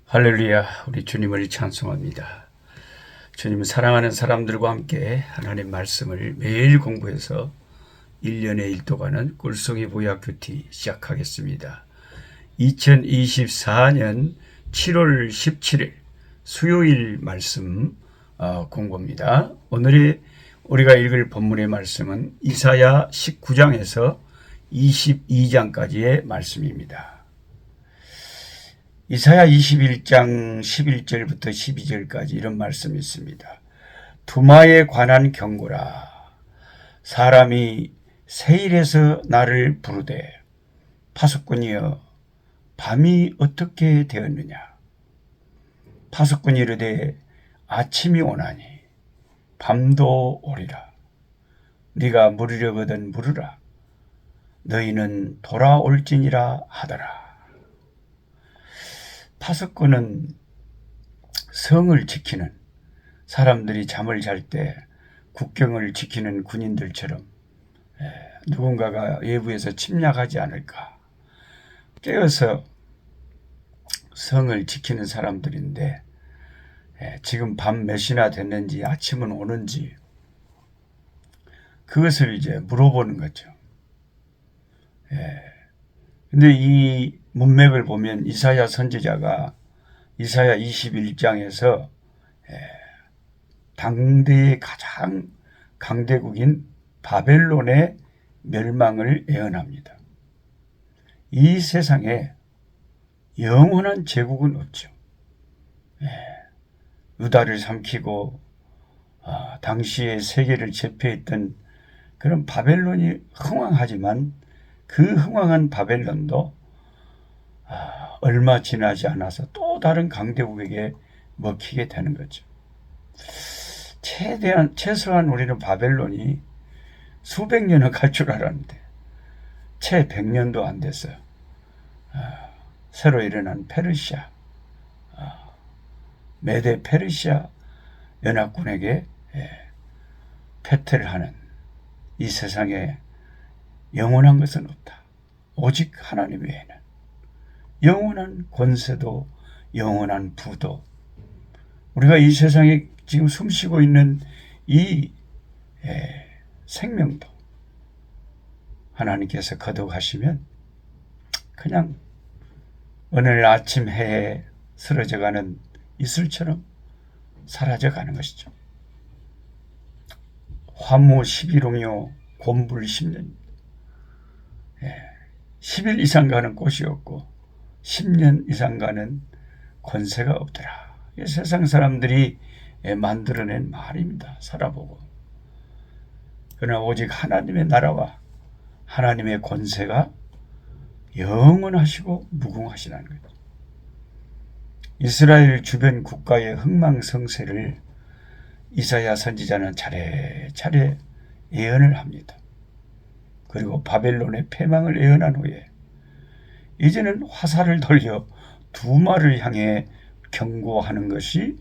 할렐루야, 우리 주님을 찬송합니다. 주님은 사랑하는 사람들과 함께 하나님 말씀을 매일 공부해서 1년의 1도가는 꿀송이 보약 큐티 시작하겠습니다. 2024년 7월 17일 수요일 말씀 공부입니다. 오늘의 우리가 읽을 본문의 말씀은 이사야 19장에서 22장까지의 말씀입니다. 이사야 21장 11절부터 12절까지 이런 말씀이 있습니다. 두마에 관한 경고라. 사람이 세일에서 나를 부르되 파수꾼이여 밤이 어떻게 되었느냐. 파수꾼이 이르되 아침이 오나니 밤도 오리라. 네가 물으려거든 물으라. 너희는 돌아올지니라 하더라. 파수꾼은 성을 지키는, 사람들이 잠을 잘 때 국경을 지키는 군인들처럼 누군가가 외부에서 침략하지 않을까 깨어서 성을 지키는 사람들인데, 지금 밤 몇 시나 됐는지 아침은 오는지 그것을 이제 물어보는 거죠. 근데 이 문맥을 보면 이사야 선지자가 이사야 21장에서 당대의 가장 강대국인 바벨론의 멸망을 예언합니다. 이 세상에 영원한 제국은 없죠. 유다를 삼키고 당시에 세계를 제패했던 그런 바벨론이 흥왕하지만 그 흥왕한 바벨론도 얼마 지나지 않아서 또 다른 강대국에게 먹히게 되는 거죠. 최소한 우리는 바벨론이 수백 년은 갈 줄 알았는데 채 100년도 안 됐어요. 새로 일어난 페르시아, 메데 페르시아 연합군에게 패퇴를 하는, 이 세상에 영원한 것은 없다. 오직 하나님 외에는 영원한 권세도 영원한 부도, 우리가 이 세상에 지금 숨쉬고 있는 이 생명도 하나님께서 거둬가시면 그냥 오늘 아침 해에 쓰러져가는 이슬처럼 사라져가는 것이죠. 화무 11홍요 곤불 10년, 10일 이상 가는 꽃이 없고 10년 이상 가는 권세가 없더라. 세상 사람들이 만들어낸 말입니다. 살아보고. 그러나 오직 하나님의 나라와 하나님의 권세가 영원하시고 무궁하시라는 거죠. 이스라엘 주변 국가의 흥망성쇠를 이사야 선지자는 차례차례 예언을 합니다. 그리고 바벨론의 패망을 예언한 후에 이제는 화살을 돌려 두마를 향해 경고하는 것이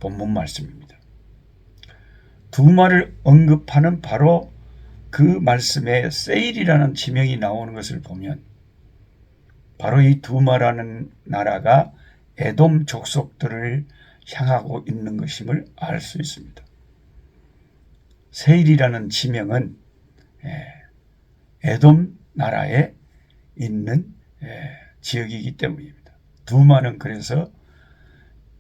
본문 말씀입니다. 두마를 언급하는 바로 그 말씀에 세일이라는 지명이 나오는 것을 보면 바로 이 두마라는 나라가 에돔 족속들을 향하고 있는 것임을 알 수 있습니다. 세일이라는 지명은 에돔 나라에 있는 지역이기 때문입니다. 두마는 그래서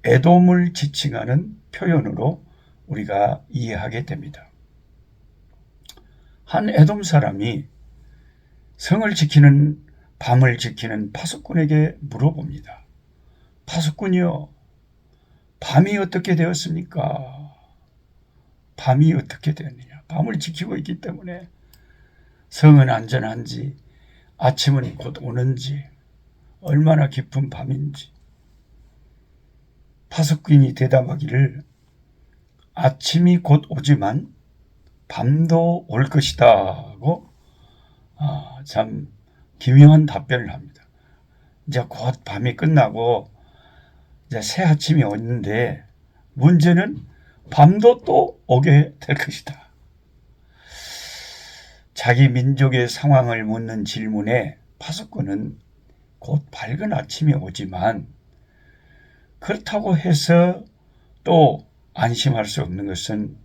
에돔을 지칭하는 표현으로 우리가 이해하게 됩니다. 한 에돔 사람이 성을 지키는, 밤을 지키는 파수꾼에게 물어봅니다. 파수꾼이요, 밤이 어떻게 되었습니까? 밤이 어떻게 되었느냐? 밤을 지키고 있기 때문에 성은 안전한지, 아침은 곧 오는지, 얼마나 깊은 밤인지. 파수꾼이 대답하기를 아침이 곧 오지만 밤도 올 것이다 하고 참 기묘한 답변을 합니다. 이제 곧 밤이 끝나고 이제 새 아침이 오는데 문제는 밤도 또 오게 될 것이다. 자기 민족의 상황을 묻는 질문에 파수꾼은 곧 밝은 아침이 오지만 그렇다고 해서 또 안심할 수 없는 것은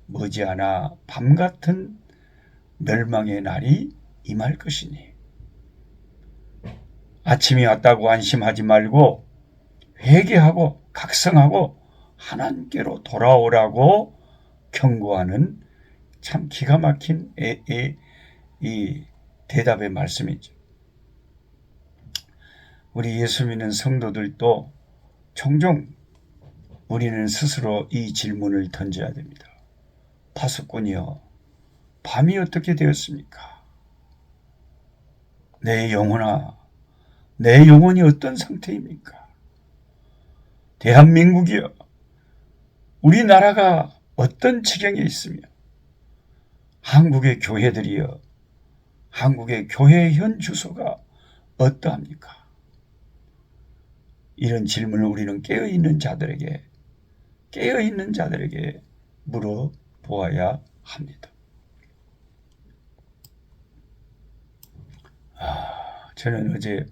머지않아 밤 같은 멸망의 날이 임할 것이니 아침이 왔다고 안심하지 말고 회개하고 각성하고 하나님께로 돌아오라고 경고하는 참 기가 막힌 이 대답의 말씀이죠. 우리 예수 믿는 성도들도 종종 우리는 스스로 이 질문을 던져야 됩니다. 파수꾼이여, 밤이 어떻게 되었습니까? 내 영혼아, 내 영혼이 어떤 상태입니까? 대한민국이여, 우리나라가 어떤 지경에 있으며 한국의 교회들이여, 한국의 교회의 현 주소가 어떠합니까? 이런 질문을 우리는 깨어있는 자들에게 물어보아야 합니다. 저는 어제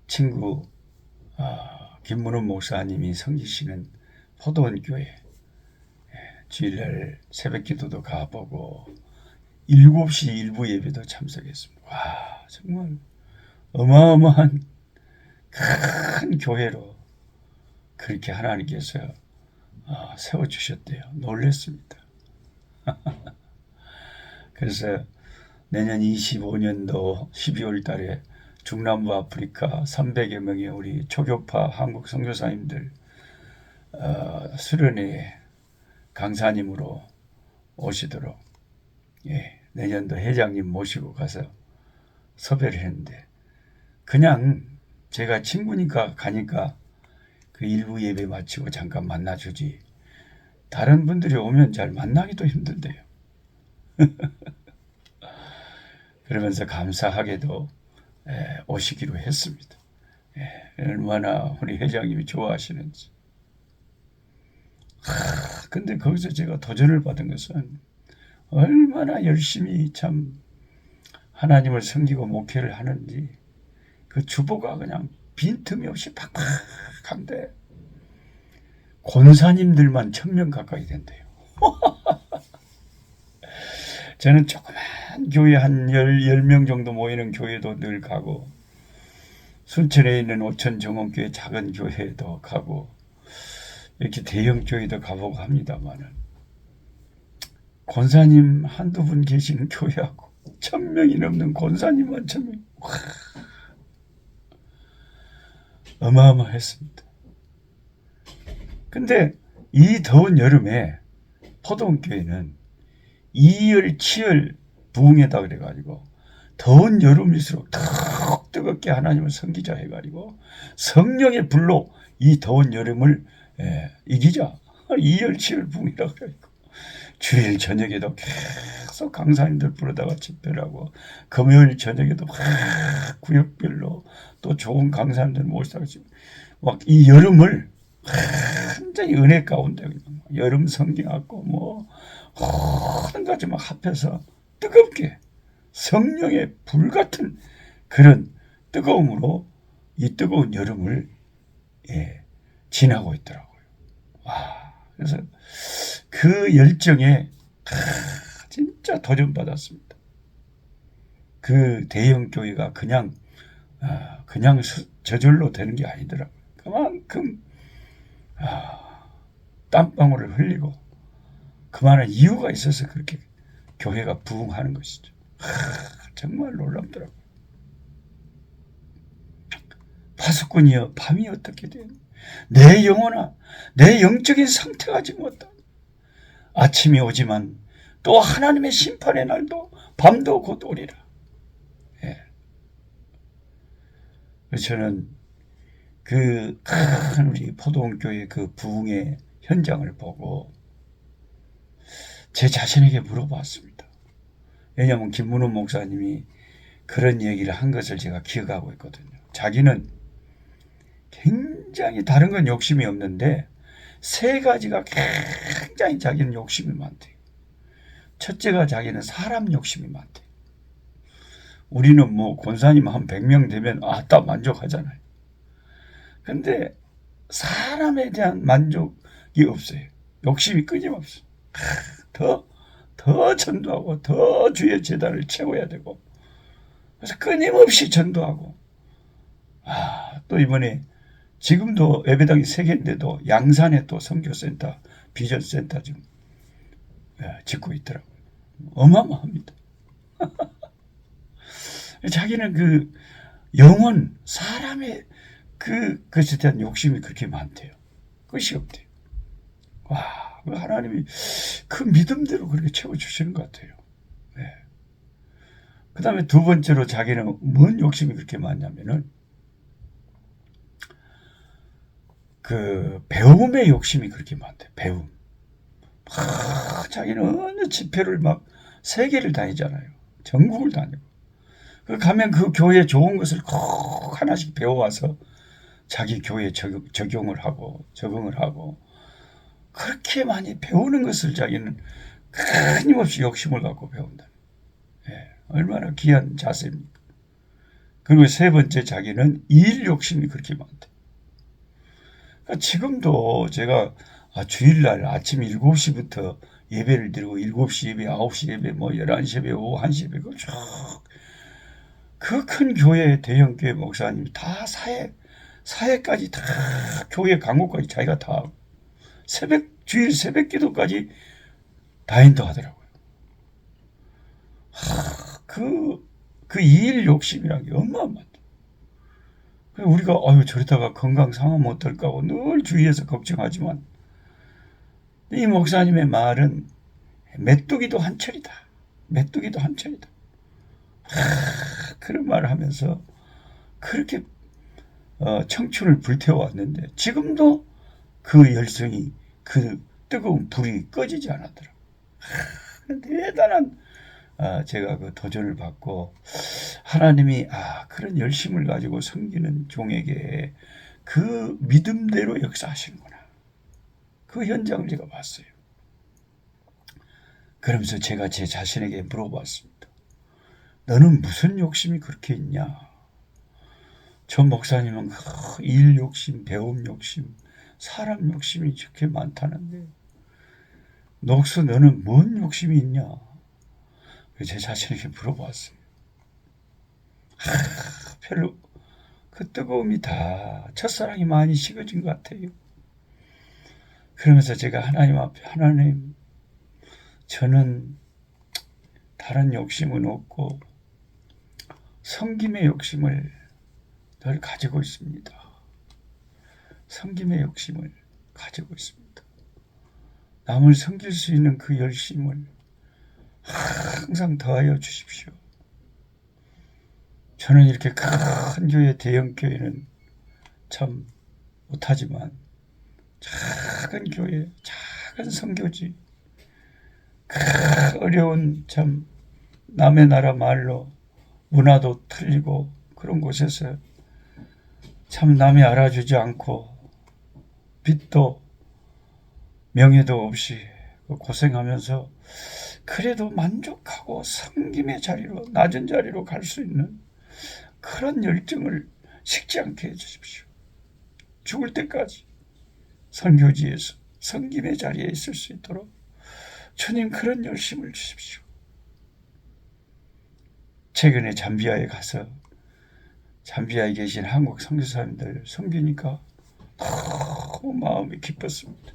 친구 김문훈 목사님이 섬기시는 포도원 교회 주일날 새벽 기도도 가보고 7시 일부 예배도 참석했습니다. 와, 정말 어마어마한 큰 교회로 그렇게 하나님께서 세워주셨대요. 놀랐습니다. 그래서 내년 25년도 12월 달에 중남부 아프리카 300여 명의 우리 초교파 한국 선교사님들 수련회 강사님으로 오시도록 내년도 회장님 모시고 가서 섭외를 했는데 그냥 제가 친구니까 가니까 그 일부 예배 마치고 잠깐 만나주지 다른 분들이 오면 잘 만나기도 힘들대요. 그러면서 감사하게도 오시기로 했습니다. 얼마나 우리 회장님이 좋아하시는지. 근데 거기서 제가 도전을 받은 것은 얼마나 열심히 참 하나님을 섬기고 목회를 하는지 그 주보가 그냥 빈틈이 없이 팍팍한데 권사님들만 1000명 가까이 된대요. 저는 조그만 교회 한 10명 정도 모이는 교회도 늘 가고 순천에 있는 오천 정원교회 작은 교회도 가고 이렇게 대형 교회도 가보고 합니다만은 권사님 한두 분 계시는 교회하고 1000명이 넘는 권사님만 1000명 어마어마했습니다. 근데 이 더운 여름에 포도원 교회는 이열 치열 부흥회다 그래가지고 더운 여름일수록 더 뜨겁게 하나님을 섬기자 해가지고 성령의 불로 이 더운 여름을 이기자 이열치열 부흥이라고 그래가지고 주일 저녁에도 계속 강사님들 부르다가 집회하고 금요일 저녁에도 구역별로 또 좋은 강사님들 모시다가 막 이 여름을 완전히 은혜 가운데 그냥 여름 성경하고 뭐 모든 가지 막 합해서 뜨겁게 성령의 불같은 그런 뜨거움으로 이 뜨거운 여름을 지나고 있더라고요. 와, 그래서 그 열정에 진짜 도전받았습니다. 그 대형 교회가 그냥 저절로 되는 게 아니더라고요. 그만큼 땀방울을 흘리고 그만한 이유가 있어서 그렇게 교회가 부흥하는 것이죠. 정말 놀랍더라고요. 파수꾼이여 밤이 어떻게 되니? 내 영혼아 내 영적인 상태가 지금 어떠? 아침이 오지만 또 하나님의 심판의 날도 밤도 곧 오리라. 저는 그 큰 우리 포도원 교회 그 부흥의 현장을 보고 제 자신에게 물어봤습니다. 왜냐하면 김문훈 목사님이 그런 얘기를 한 것을 제가 기억하고 있거든요. 자기는 굉장히 다른 건 욕심이 없는데 세 가지가 굉장히 자기는 욕심이 많대요. 첫째가 자기는 사람 욕심이 많대요. 우리는 뭐 권사님 한 100명 되면 딱 만족하잖아요. 근데 사람에 대한 만족이 없어요. 욕심이 끊임없어. 더, 더 전도하고 더 주의 제단을 채워야 되고, 그래서 끊임없이 전도하고, 또 이번에 지금도 예배당이 3개인데도 양산에 또 선교센터, 비전센터 지금 짓고 있더라고요. 어마어마합니다. 자기는 그 영혼, 사람의 그것에 대한 욕심이 그렇게 많대요. 끝이 없대요. 와, 하나님이 그 믿음대로 그렇게 채워주시는 것 같아요. 네. 그 다음에 두 번째로 자기는 뭔 욕심이 그렇게 많냐면은, 그 배움의 욕심이 그렇게 많대. 배움. 자기는 어느 집회를 막 세계를 다니잖아요. 전국을 다니고. 그 가면 그 교회 좋은 것을 꼭 하나씩 배워와서 자기 교회에 적용을 하고 적응을 하고, 그렇게 많이 배우는 것을 자기는 끊임없이 욕심을 갖고 배운다. 예, 얼마나 귀한 자세입니까? 그리고 세 번째, 자기는 일 욕심이 그렇게 많대. 그러니까 지금도 제가 주일날 아침 7시부터 예배를 드리고 7시 예배, 9시 예배, 뭐 11시 예배, 오후 1시 예배, 그 큰 교회, 대형 교회 목사님이 다 사회까지 다 교회 강국까지 자기가 다 하고, 주일 새벽 기도까지 다 인도하더라고요. 그 일 욕심이란 게 어마어마하다. 우리가 저러다가 건강 상하면 어떨까 하고 늘 주위에서 걱정하지만, 이 목사님의 말은 메뚜기도 한철이다. 메뚜기도 한철이다. 그런 말을 하면서 그렇게 청춘을 불태워왔는데, 지금도 그 열성이, 그 뜨거운 불이 꺼지지 않았더라고요. 대단한 제가 그 도전을 받고, 하나님이 그런 열심을 가지고 섬기는 종에게 그 믿음대로 역사하시는구나. 그 현장을 제가 봤어요. 그러면서 제가 제 자신에게 물어봤습니다. 너는 무슨 욕심이 그렇게 있냐? 저 목사님은 일 욕심, 배움 욕심, 사람 욕심이 저렇게 많다는데, 녹수 너는 뭔 욕심이 있냐? 제 자신에게 물어봤어요. 별로 그 뜨거움이 다 첫사랑이 많이 식어진 것 같아요. 그러면서 제가 하나님 앞에, 하나님, 저는 다른 욕심은 없고 섬김의 욕심을 늘 가지고 있습니다. 섬김의 욕심을 가지고 있습니다. 남을 섬길 수 있는 그 열심을 항상 더하여 주십시오. 저는 이렇게 큰 교회, 대형 교회는 참 못하지만, 작은 교회, 작은 선교지, 어려운, 참 남의 나라 말로 문화도 틀리고 그런 곳에서 참 남이 알아주지 않고 빚도 명예도 없이 고생하면서 그래도 만족하고 섬김의 자리로, 낮은 자리로 갈 수 있는 그런 열정을 식지 않게 해주십시오. 죽을 때까지 선교지에서 섬김의 자리에 있을 수 있도록 주님 그런 열심을 주십시오. 최근에 잠비아에 가서 잠비아에 계신 한국 선교사님들 섬기니까 너무 마음이 기뻤습니다.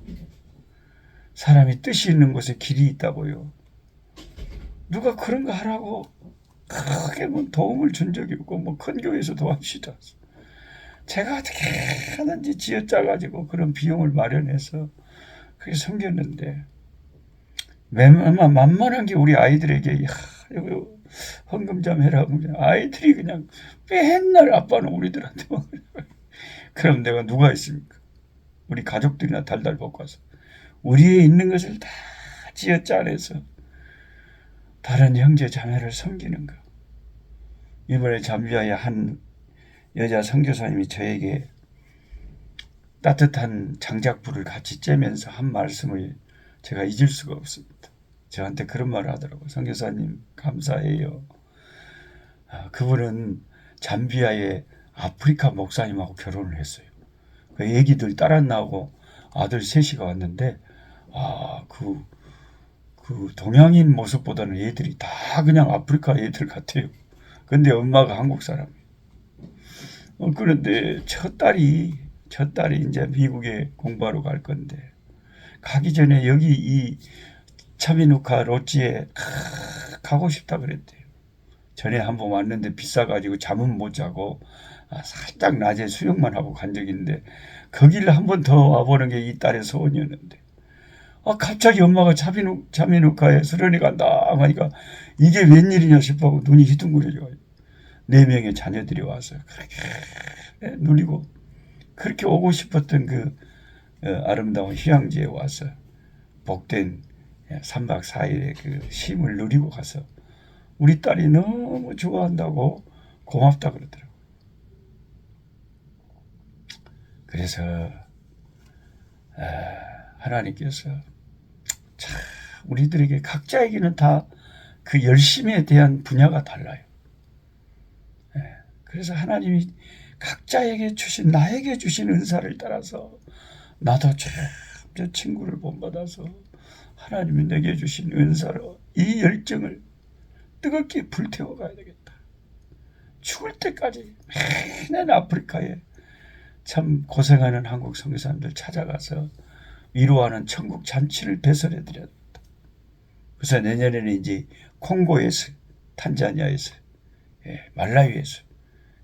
사람이 뜻이 있는 곳에 길이 있다고요. 누가 그런 거 하라고 크게 뭐 도움을 준 적이 없고, 뭐 큰 교회에서 도와주지도 않습니다. 제가 어떻게 하든지 쥐어짜가지고 그런 비용을 마련해서 그렇게 섬겼는데, 만만한 게 우리 아이들에게 헌금 좀 해라. 아이들이 그냥 맨날 아빠는 우리들한테 그럼 내가 누가 있습니까? 우리 가족들이나 달달 볶아서 우리에 있는 것을 다 쥐어짜내서 다른 형제 자매를 섬기는 거. 이번에 잠비아의 한 여자 선교사님이 저에게 따뜻한 장작불을 같이 쬐면서 한 말씀을 제가 잊을 수가 없습니다. 저한테 그런 말을 하더라고요. 선교사님 감사해요. 그분은 잠비아의 아프리카 목사님하고 결혼을 했어요. 그 애기들 딸 안 나오고 아들 셋이가 왔는데, 그 동양인 모습보다는 애들이 다 그냥 아프리카 애들 같아요. 근데 엄마가 한국 사람. 그런데 첫 딸이 이제 미국에 공부하러 갈 건데, 가기 전에 여기 이 차미누카 롯지에 가고 싶다 그랬대요. 전에 한번 왔는데 비싸가지고 잠은 못 자고 살짝 낮에 수영만 하고 간 적이 있는데, 거기를 한 번 더 와보는 게 이 딸의 소원이었는데, 갑자기 엄마가 차미누카에 수련회 간다 하니까 이게 웬일이냐 싶어 눈이 휘둥그레져요. 4명의 자녀들이 와서 그렇게 누리고, 그렇게 오고 싶었던 그 아름다운 휴양지에 와서 복된 3박 4일의 그 쉼을 누리고 가서 우리 딸이 너무 좋아한다고 고맙다 그러더라고요. 그래서 하나님께서 참 우리들에게 각자에게는 다 그 열심에 대한 분야가 달라요. 그래서 하나님이 각자에게 주신, 나에게 주신 은사를 따라서 나도 저 친구를 본받아서 하나님이 내게 주신 은사로 이 열정을 뜨겁게 불태워 가야 되겠다. 죽을 때까지 매년 아프리카에 참 고생하는 한국 선교사님들 찾아가서 위로하는 천국 잔치를 배설해 드렸다. 그래서 내년에는 이제 콩고에서, 탄자니아에서, 말라위에서,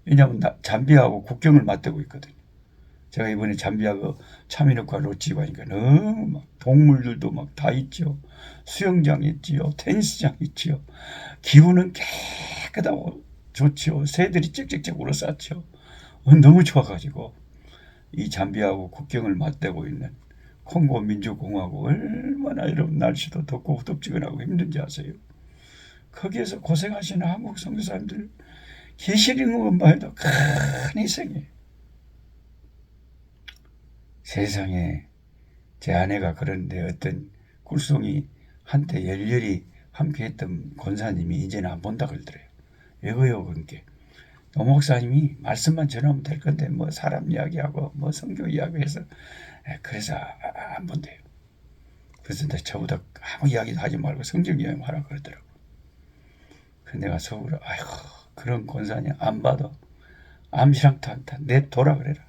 왜냐하면 잠비아하고 국경을 맞대고 있거든요. 제가 이번에 잠비아가 차미누카 롯지 가니까 너무 막 동물들도 막 다 있죠. 수영장 있지요. 테니스장 있지요. 기후는 깨끗하고 좋지요. 새들이 짹짹짹 울어쌌죠. 너무 좋아가지고 이 잠비아하고 국경을 맞대고 있는 콩고 민주공화국, 얼마나 여러분 날씨도 덥고 후덥지근하고 힘든지 아세요? 거기에서 고생하시는 한국 선교사님들 계시는 것만 해도 큰 희생이에요. 세상에, 제 아내가 그런데 어떤 굴송이 한때 열렬히 함께했던 권사님이 이제는 안 본다 그러더래요. 왜요? 그러니까 노 목사님이 말씀만 전하면 될 건데 뭐 사람 이야기하고 뭐 성교 이야기해서 그래서 안 본대요. 그래서 저보다 아무 이야기도 하지 말고 성경 이야기만 하라 그러더라고. 그래서 내가 속으로 아이고, 그런 권사님 안 봐도 암시랑도 안타 냅둬라 그래라.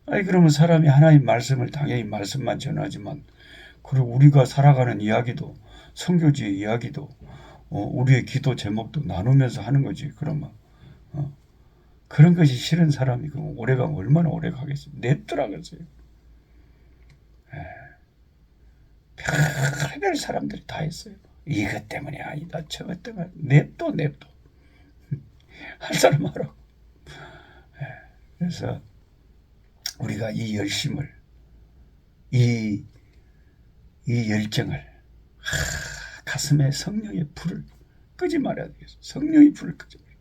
그러면 사람이 하나님 말씀을 당연히 말씀만 전하지만, 그리고 우리가 살아가는 이야기도, 선교지의 이야기도, 우리의 기도 제목도 나누면서 하는 거지. 그러면 그런 것이 싫은 사람이 그럼 오래가면 얼마나 오래 가겠어요. 냅두라 그랬어요. 별별 사람들이 다 했어요. 이것 때문이 아니다, 저것 때문에. 냅둬 할 사람 하라고. 그래서 우리가 이 열심을, 이 열정을, 가슴에 성령의 불을 끄지 말아야 되겠어. 성령의 불을 끄지 말아야 돼.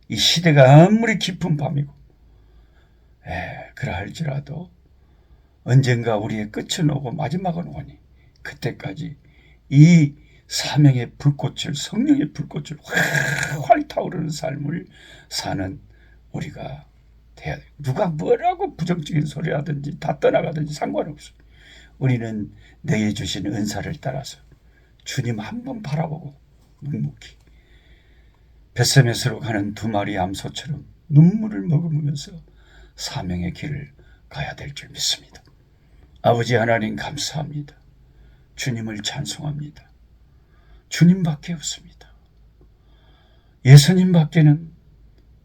이 시대가 아무리 깊은 밤이고, 그러할지라도 언젠가 우리의 끝은 오고 마지막은 오니, 그때까지 이 사명의 불꽃을, 성령의 불꽃을 활 타오르는 삶을 사는 우리가 돼야 돼. 누가 뭐라고 부정적인 소리 하든지 다 떠나가든지 상관없어. 우리는 내게 주신 은사를 따라서 주님 한 번 바라보고 묵묵히 벳세메스로 가는 2마리 암소처럼 눈물을 머금으면서 사명의 길을 가야 될 줄 믿습니다. 아버지 하나님 감사합니다. 주님을 찬송합니다. 주님밖에 없습니다. 예수님밖에는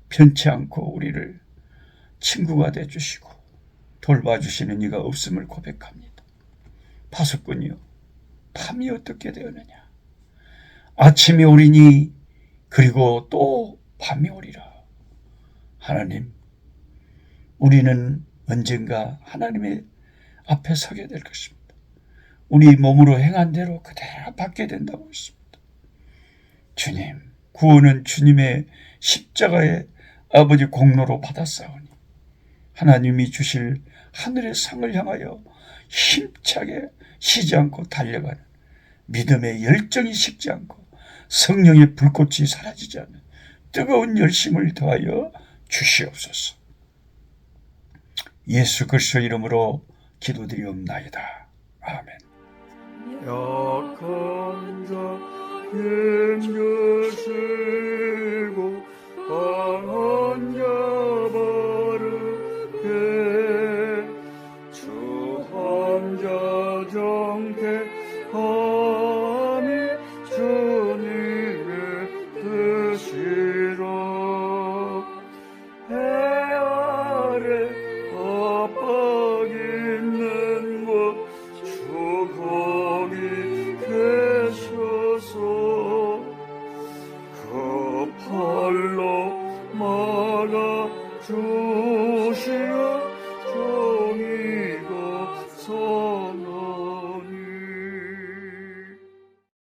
편치 않고 우리를 친구가 되주시고 돌봐주시는 이가 없음을 고백합니다. 파수꾼이요, 밤이 어떻게 되었느냐? 아침이 오리니 그리고 또 밤이 오리라. 하나님, 우리는 언젠가 하나님의 앞에 서게 될 것입니다. 우리 몸으로 행한 대로 그대로 받게 된다고 했습니다. 주님, 구원은 주님의 십자가의 아버지 공로로 받았사오니 하나님이 주실 하늘의 상을 향하여 힘차게 쉬지 않고 달려가는 믿음의 열정이 식지 않고 성령의 불꽃이 사라지지 않는 뜨거운 열심을 더하여 주시옵소서. 예수 그리스도 이름으로 기도드리옵나이다. 아멘. 약한 자 힘주세